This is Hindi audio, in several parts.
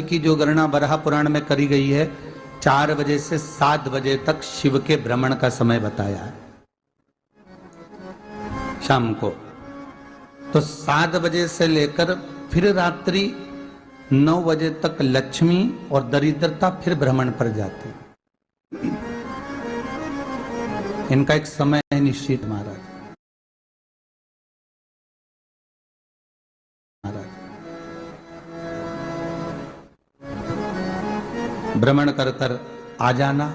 की जो गणना बराह पुराण में करी गई है, 4 बजे से 7 बजे तक शिव के भ्रमण का समय बताया है शाम को। तो 7 बजे से लेकर फिर रात्रि 9 बजे तक लक्ष्मी और दरिद्रता फिर भ्रमण पर जाती। इनका एक समय है निश्चित। महाराज भ्रमण कर कर आ जाना।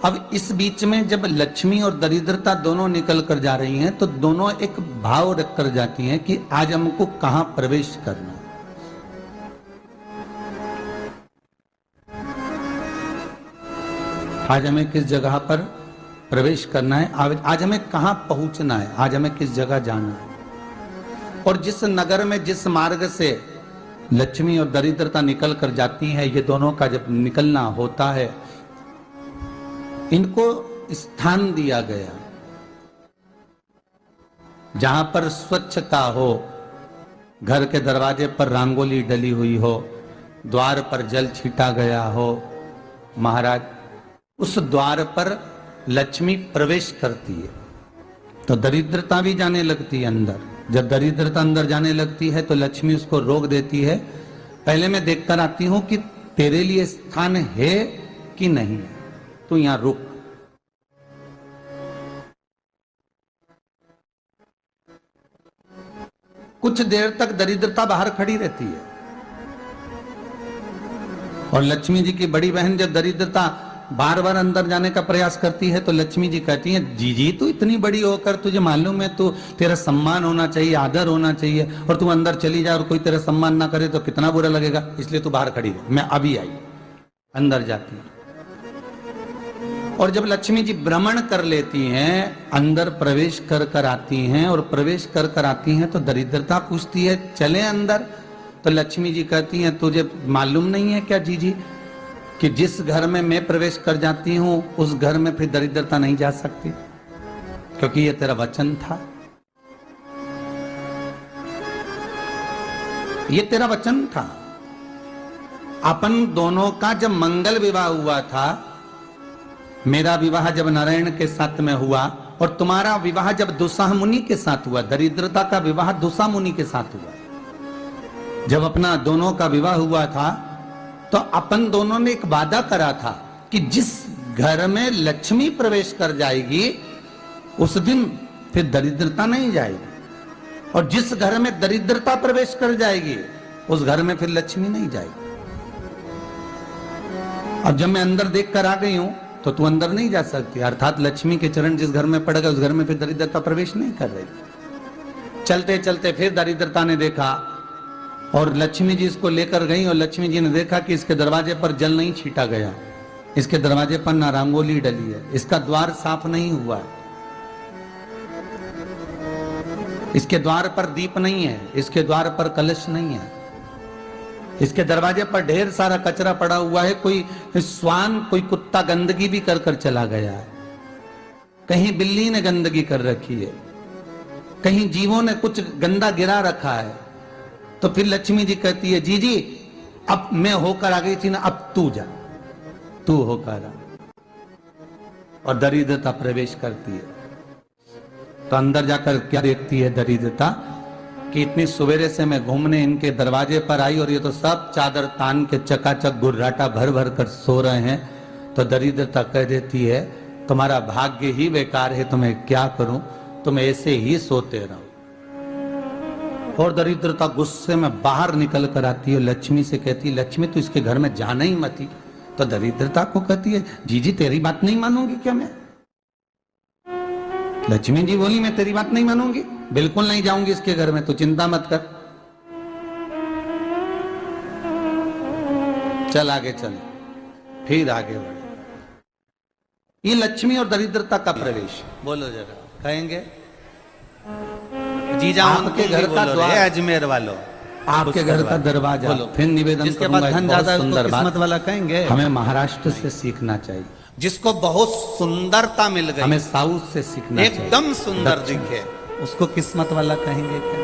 अब इस बीच में जब लक्ष्मी और दरिद्रता दोनों निकल कर जा रही हैं, तो दोनों एक भाव रख कर जाती हैं कि आज हमको कहां प्रवेश करना। आज हमें किस जगह पर प्रवेश करना है, आज हमें कहां पहुंचना है, आज हमें किस जगह जाना है। और जिस नगर में जिस मार्ग से लक्ष्मी और दरिद्रता निकल कर जाती है, ये दोनों का जब निकलना होता है, इनको स्थान दिया गया जहां पर स्वच्छता हो, घर के दरवाजे पर रंगोली डली हुई हो, द्वार पर जल छीटा गया हो। महाराज उस द्वार पर लक्ष्मी प्रवेश करती है तो दरिद्रता भी जाने लगती है अंदर। जब दरिद्रता अंदर जाने लगती है तो लक्ष्मी उसको रोक देती है। पहले मैं देखकर आती हूं कि तेरे लिए स्थान है कि नहीं है, तू यहां रुक। कुछ देर तक दरिद्रता बाहर खड़ी रहती है और लक्ष्मी जी की बड़ी बहन जब दरिद्रता बार बार अंदर जाने का प्रयास करती है तो लक्ष्मी जी कहती हैं, जीजी तू इतनी बड़ी होकर तुझे मालूम है तू तेरा सम्मान होना चाहिए, आदर होना चाहिए, और तू अंदर चली जा और कोई तेरा सम्मान ना करे तो कितना बुरा लगेगा, इसलिए तू बाहर खड़ी रह। मैं अभी आई। अंदर जाती है और जब लक्ष्मी जी भ्रमण कर लेती हैं, अंदर प्रवेश कर कर आती हैं, और प्रवेश कर कर आती हैं तो दरिद्रता पूछती है चले अंदर। तो लक्ष्मी जी कहती हैं, तुझे मालूम नहीं है क्या जीजी कि जिस घर में मैं प्रवेश कर जाती हूं उस घर में फिर दरिद्रता नहीं जा सकती, क्योंकि ये तेरा वचन था, ये तेरा वचन था। अपन दोनों का जब मंगल विवाह हुआ था, मेरा विवाह जब नारायण के साथ में हुआ और तुम्हारा विवाह जब दुस्साह मुनि के साथ हुआ, दरिद्रता का विवाह दुस्साह मुनि के साथ हुआ। जब अपना दोनों का विवाह हुआ था तो अपन दोनों ने एक वादा करा था कि जिस घर में लक्ष्मी प्रवेश कर जाएगी उस दिन फिर दरिद्रता नहीं जाएगी, और जिस घर में दरिद्रता प्रवेश कर जाएगी उस घर में फिर लक्ष्मी नहीं जाएगी। अब जब मैं अंदर देख कर आ गई हूं तो तू अंदर नहीं जा सकती, अर्थात लक्ष्मी के चरण जिस घर में पड़ गए उस घर में फिर दरिद्रता प्रवेश नहीं कर रही। चलते चलते फिर दरिद्रता ने देखा और लक्ष्मी जी इसको लेकर गई, और लक्ष्मी जी ने देखा कि इसके दरवाजे पर जल नहीं छीटा गया, इसके दरवाजे पर ना रंगोली डली है, इसका द्वार साफ नहीं हुआ है, इसके द्वार पर दीप नहीं है, इसके द्वार पर कलश नहीं है, इसके दरवाजे पर ढेर सारा कचरा पड़ा हुआ है, कोई स्वान कोई कुत्ता गंदगी भी कर कर चला गया है, कहीं बिल्ली ने गंदगी कर रखी है, कहीं जीवों ने कुछ गंदा गिरा रखा है। तो फिर लक्ष्मी जी कहती है, जीजी अब मैं होकर आ गई थी ना, अब तू जा, तू होकर आ। और दरिद्रता प्रवेश करती है तो अंदर जाकर क्या देखती है दरिद्रता कि इतनी सवेरे से मैं घूमने इनके दरवाजे पर आई और ये तो सब चादर तान के चकाचक गुर्राटा भर भर कर सो रहे हैं। तो दरिद्रता कह देती है, तुम्हारा भाग्य ही बेकार है, तुम्हें क्या करूं, तुम ऐसे ही सोते रहो। और दरिद्रता गुस्से में बाहर निकल कर आती है, लक्ष्मी से कहती है, लक्ष्मी तू इसके घर में जाना ही मत। तो दरिद्रता को कहती है, जीजी तेरी बात नहीं मानूंगी क्या मैं? लक्ष्मी जी बोली, मैं तेरी बात नहीं मानूंगी, बिल्कुल नहीं जाऊंगी इसके घर में, तू चिंता मत कर, चल आगे चल। फिर आगे बढ़े। ये लक्ष्मी और दरिद्रता का प्रवेश। बोलो जरा, कहेंगे जीजा आपके घर का द्वार, अजमेर वालों आपके घर का दरवाजा, फिर निवेदन जिसके बाद धन ज्यादा उसको किस्मत वाला कहेंगे। हमें महाराष्ट्र से सीखना चाहिए, जिसको बहुत सुंदरता मिल गई, हमें साउथ से सीखना चाहिए, एकदम सुंदर दिखे, उसको किस्मत वाला कहेंगे क्या?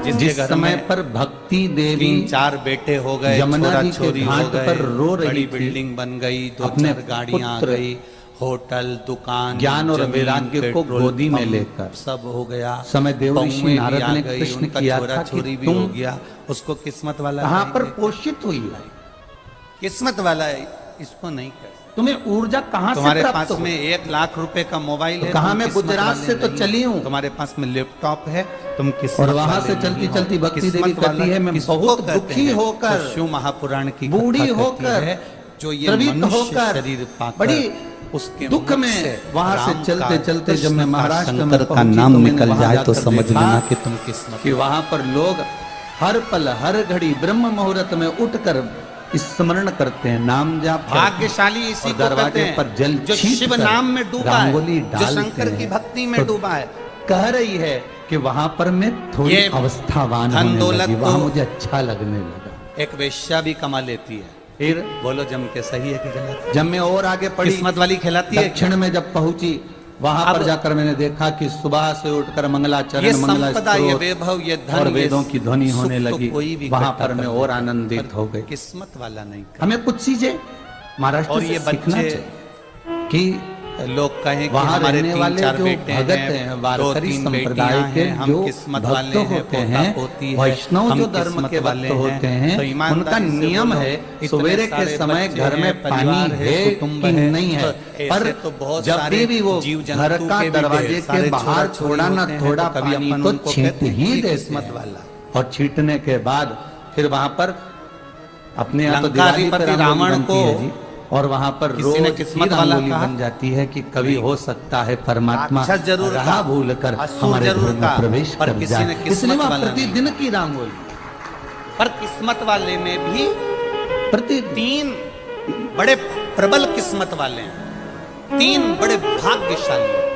जिसके जिस घर समय में पर भक्ति देवी 3-4 बेटे हो गए, यमुना छोरा जी के छोरी हो घाट गए, पर रो रही बड़ी थी, बिल्डिंग बन गई, अपने 2-4 गाड़ियां आ पुत्र गई, होटल, दुकान, ज्ञान और जमीन, वैराग्य को पेट्रोल गोदी में पंप, लेकर सब हो गया। समय देवऋषि बहुएं भी नारद आ ने गई, कृष्ण उनका किया छोरा था कि छोरी भी तुम हो गया, उसको किस्मत वाला कहां पर कहेंगे। पोषित हुई है, किस्मत वाला है, इसको नहीं कह सकते। तुम्हें ऊर्जा कहां से तुम्हारे प्राप्त पास हो? में 1 लाख रुपए का मोबाइल तो है, कहा तुम मैं किस्मत गुजरात वाले से तो नहीं चली हो। हूं। तुम्हारे पास में लैपटॉप है, तुम किस्मत और वहां वाले से नहीं चलती हो। चलती भक्ति किस्मत देवी कहती वाला है मैं किसको बहुत कहते दुखी हैं? होकर, तो शिव महापुराण की बूढ़ी कथा कहती होकर, है, जो ये द्रवित मनुष्य होकर, शरीर पाकर बड़ी उसके दुख मुख में से वहां से राम चलते का, चलते जब मैं कृष्ण का, महाराष्ट्र में शंकर का पहुंची नाम तो मैंने निकल वहां जाए तो जाकर समझ देखा लेना कि तुम किस्मत कि वहां पर लोग हर पल हर घड़ी ब्रह्म मुहूर्त में उठकर स्मरण करते हैं, नाम जाप करते हैं। भाग्यशाली इसी और को कहते दरवाजे हैं पर जल जो छींट शिव कर नाम में डूबा है, रंगोली जो डालते शंकर की हैं। भक्ति में तो डूबा है। कह रही है कि वहां पर मैं थोड़ी ये अवस्थावान धन होने दौलत लगी, वहां तो- मुझे अच्छा लगने लगा। एक वेश्या भी कमा लेती है। फिर बोलो जम के सही है कि गलत है? जब मैं और आगे पढ़ी, किस्मत वाली खिलाती है। दक्षिण में जब पहुंची वहां पर अब- जाकर मैंने देखा कि सुबह से उठकर मंगलाचरण, ये मंगला संपदा, ये स्तोत्र वैभव, ये धन, और ये वेदों की ध्वनि सुख होने तो लगी, कोई भी वहां इकट्ठा पर मैं कर और देता। आनंदित पर हो गई। किस्मत वाला नहीं कर। हमें कुछ चीजें महाराष्ट्र और से ये सीखना बच्चे चाहिए कि लोग कहें कि वहां हमारे रहने वाले 3-4 जो बेटे भगत हैं, हैं, वारकरी 2-3 संप्रदाय बेटियां के हैं, हम जो किस्मत भक्त वाले हैं, होते पोता हैं, पोती है, वैष्णव हम जो धर्म किस्मत के वाले भक्त होते हैं, तो उनका ईमानदारी से नियम बोलो, है इतने सवेरे के सारे समय बच्चे घर में हैं, पानी परिवार है कुटुंब कि है, नहीं है, तो पर ऐसे तो बहुत जब सारे भी वो जीव जंतु घर का के भी दरवाजे ढेर के सारे बाहर छोरा-छोरी थोड़ा ना होते हैं, थोड़ा तो कभी पानी अपन तो उनको छींट कहते हैं ही कि देते किस्मत हैं। वाला। और छींटने के बाद फिर वहां पर अपने यहाँ तो दिवाली पर लंकाधिपति रावण रावण बनती है को जी, और वहां पर किसी ने रोज किस्मत ही वाला रंगोली कहा? बन जाती है कि कभी हो सकता है परमात्मा राक्षस जरूर राह कहा, भूल कर असुर हमारे जरूर घर में कहा, प्रवेश पर कर किसी जाए, ने किस्मत इसलिए वहाँ वाला नहीं। प्रतिदिन की रंगोली, पर किस्मत वाले में भी प्रतिदिन 3 बड़े प्रबल किस्मत वाले हैं, 3 बड़े भाग्यशाली हैं।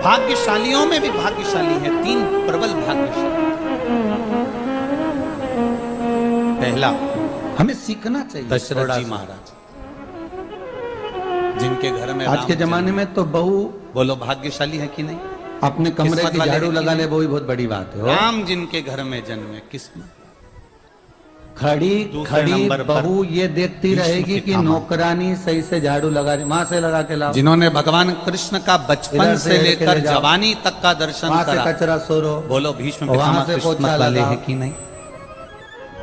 भाग्यशालियों में भी भाग्यशाली है, 3 प्रबल भाग्यशाली। पहला हमें सीखना चाहिए। दशरथ थोड़ा जी सा। महाराज, जिनके घर में आज राम के जमाने जन्मे। में तो बहू बोलो भाग्यशाली है कि नहीं? अपने कमरे किस्मत की वाले झाड़ू हैं कि लगा ले, नहीं? वो भी बहुत बड़ी बात है। हो। राम जिनके घर में जन्मे, किस्मत। खड़ी दूसरे खड़ी नंबर पर बहू ये देखती भीष्म रहेगी कि पितामह। नौकरानी सही से झाड़ू लगा रही, वहां से लगा के लाओ, जिन्होंने भगवान कृष्ण का बचपन इधर से से लेकर ले जाओ। जवानी तक का दर्शन वहां से करा। कचरा सोरो, बोलो भीष्म वहां पितामह से किस्मत पोछा वाले लगाओ। हैं कि नहीं?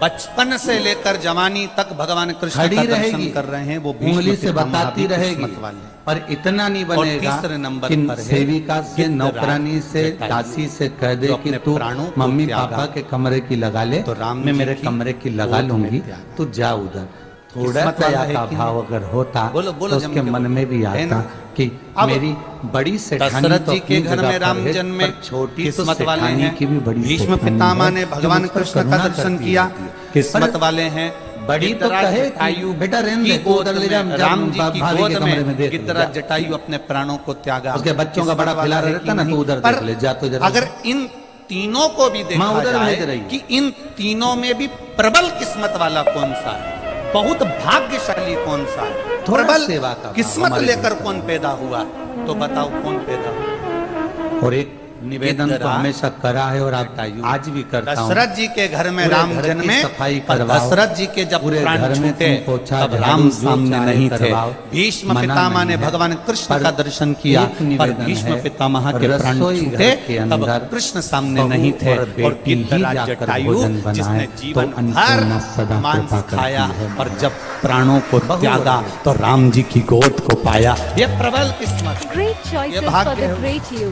बचपन से लेकर जवानी तक भगवान कृष्ण खड़ी का दर्शन रहेगी, कर रहे हैं, वो भीष्म उंगली से पितामह बताती भी रहेगी, किस्मत वाले हैं। और इतना नहीं बनेगा तीसरे नंबर कि पर है सेविका से गिद्धराज नौकरानी से जटायु, दासी से कह दे जो कि अपने तू प्राणों को मम्मी त्यागा, पापा के कमरे की लगा ले, तो राम मैं जी मेरे की कमरे की लगा गोद में लूंगी, त्यागा। तू जा उधर। थोड़ा किस्मत वाला दया है का कि भाव नहीं? अगर होता बोलो, बोलो तो जम उसके के मन बोलो। में भी है आता ना? कि अब मेरी बड़ी सेठानी दशरथ तो जी के अपनी घर जगह में पर राम है, जन्मे, पर छोटी तो किस्मत वाले सेठानी हैं। की भी बड़ी भीष्म सेठानी पितामह है, ने जो भगवान मुझ पर कृष्ण का करुणा दर्शन करती किया, रहती है। किस्मत पर वाले हैं। बड़ी तो गिद्धराज कहे जटायु कि बेटा रहने की दे, तू गोद उधर ले में, जा, राम जी की भाभी गोद के कमरे में में देख ले, गिद्धराज जा। जटायु अपने प्राणों को त्यागा। उसके बच्चों का बड़ा किस्मत वाला खिलारा है रहता कि ना, नहीं? तो उधर पर देख ले, जा तो जरा। अगर इन तीनों को भी देखा माँ उधर जाए भेज रही है। कि इन तीनों में भी प्रबल किस्मत वाला कौन सा है, बहुत भाग्यशाली कौन सा है, थोड़ा प्रबल सेवा का भाव किस्मत हमारे लेकर जीवन कौन पैदा हुआ, तो बताओ कौन पैदा हुआ? और एक निवेदन तो गिद्धराज हमेशा करा है और जटायु। आज भी करता हूँ। दशरथ जी के घर में पूरे राम घर की जन्मे, सफाई पर करवाओ, दशरथ जी के जब पूरे प्राण घर में छूटे तुम पोछा तब झाड़ू राम जो सामने चाहे नहीं थे। करवाओ, भीष्म मना पितामह ने नहीं है। भगवान कृष्ण पर का दर्शन किया, एक पर निवेदन भीष्म है, पितामह के प्राण रसोई घर छूटे के तब अंदर कृष्ण सामने बहू नहीं थे। और और बेटी ही गिद्धराज जाकर जटायु भोजन बनाए, जिसने तो जीवन अन्नपूर्णा भर सदा मांस कृपा करती खाया, है। और जब प्राणों को बहू त्यागा और तो राम जी की गोद को पाया। ये प्रबल किस्मत। Great choices for भाग्य the है। great you.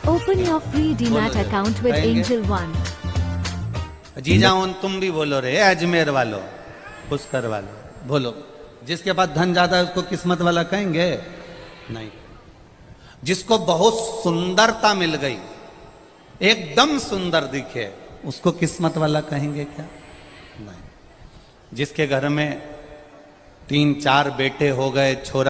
Open your free DMAT बोलो, account with कहेंगे? Angel One. जीजा उन तुम भी बोलो रे, अजमेर वालों, पुष्कर वालों, बोलो। जिसके पास धन ज्यादा है उसको किस्मत वाला कहेंगे? नहीं। जिसको बहुत सुंदरता मिल गई, एकदम सुंदर दिखे, उसको किस्मत वाला कहेंगे क्या? नहीं। जिसके घर में 3-4 बेटे हो गए, छोरा